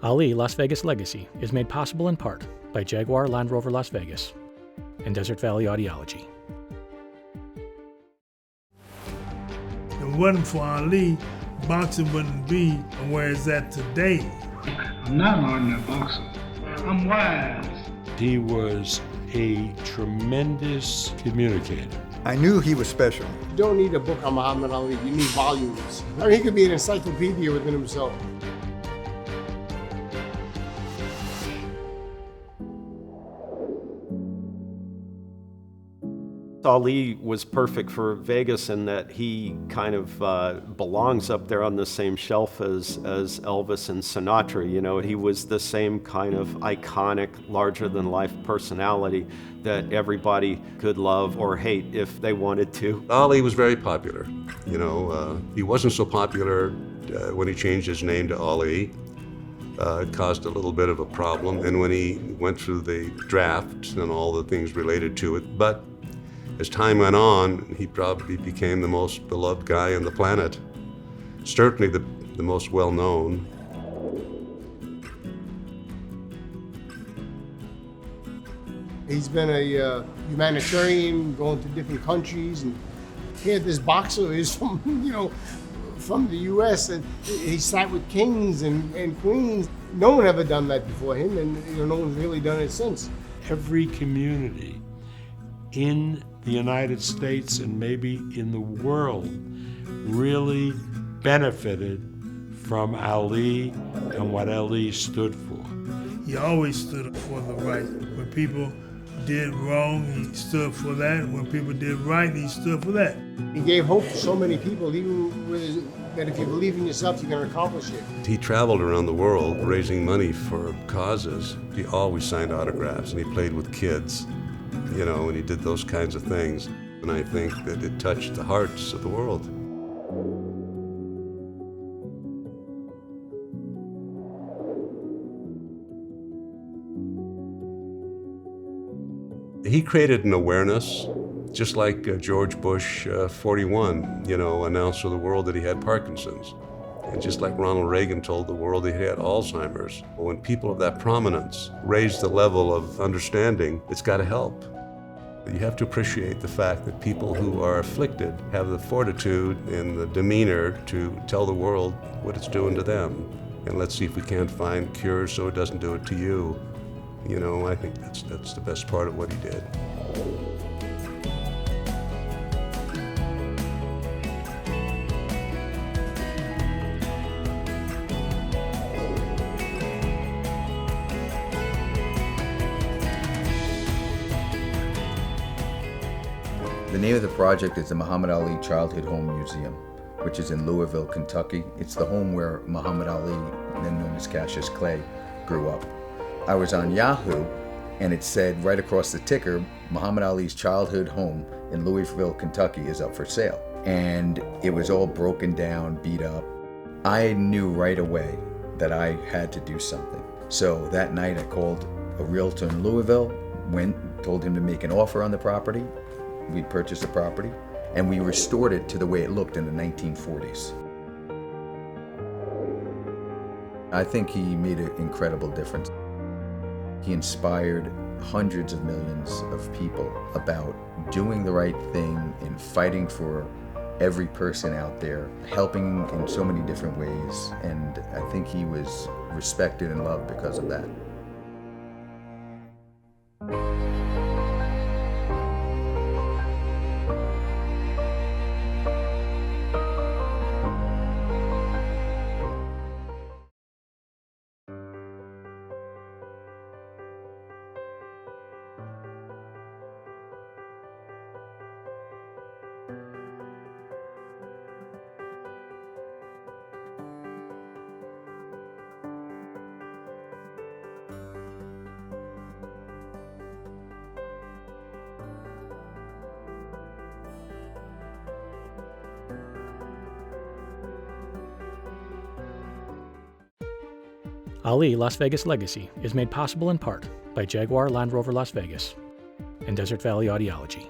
Ali Las Vegas Legacy is made possible in part by Jaguar Land Rover Las Vegas and Desert Valley Audiology. If it wasn't for Ali, boxing wouldn't be where it's at today. I'm not an ordinary boxer. I'm wise. He was a tremendous communicator. I knew he was special. You don't need a book on Muhammad Ali, you need volumes. I mean, he could be an encyclopedia within himself. Ali was perfect for Vegas in that he kind of belongs up there on the same shelf as Elvis and Sinatra. You know, he was the same kind of iconic, larger-than-life personality that everybody could love or hate if they wanted to. Ali was very popular. You know, he wasn't so popular when he changed his name to Ali. It caused a little bit of a problem, and when he went through the draft and all the things related to it. But as time went on, he probably became the most beloved guy on the planet. Certainly the most well-known. He's been a humanitarian, going to different countries, and he had this boxer who's from, from the U.S., and he sat with kings and queens. No one ever done that before him, and no one's really done it since. Every community in the United States and maybe in the world really benefited from Ali and what Ali stood for. He always stood up for the right. When people did wrong, he stood for that. When people did right, he stood for that. He gave hope to so many people, even that if you believe in yourself, you can accomplish it. He traveled around the world raising money for causes. He always signed autographs, and he played with kids. And he did those kinds of things. And I think that it touched the hearts of the world. He created an awareness, just like George Bush 41, announced to the world that he had Parkinson's. And just like Ronald Reagan told the world that he had Alzheimer's. When people of that prominence raise the level of understanding, it's got to help. You have to appreciate the fact that people who are afflicted have the fortitude and the demeanor to tell the world what it's doing to them. And let's see if we can't find cures so it doesn't do it to you. I think that's the best part of what he did. The name of the project is the Muhammad Ali Childhood Home Museum, which is in Louisville, Kentucky. It's the home where Muhammad Ali, then known as Cassius Clay, grew up. I was on Yahoo, and it said right across the ticker, Muhammad Ali's childhood home in Louisville, Kentucky is up for sale. And it was all broken down, beat up. I knew right away that I had to do something. So that night I called a realtor in Louisville, told him to make an offer on the property. We purchased the property, and we restored it to the way it looked in the 1940s. I think he made an incredible difference. He inspired hundreds of millions of people about doing the right thing and fighting for every person out there, helping in so many different ways, and I think he was respected and loved because of that. Ali Las Vegas Legacy is made possible in part by Jaguar Land Rover Las Vegas and Desert Valley Audiology.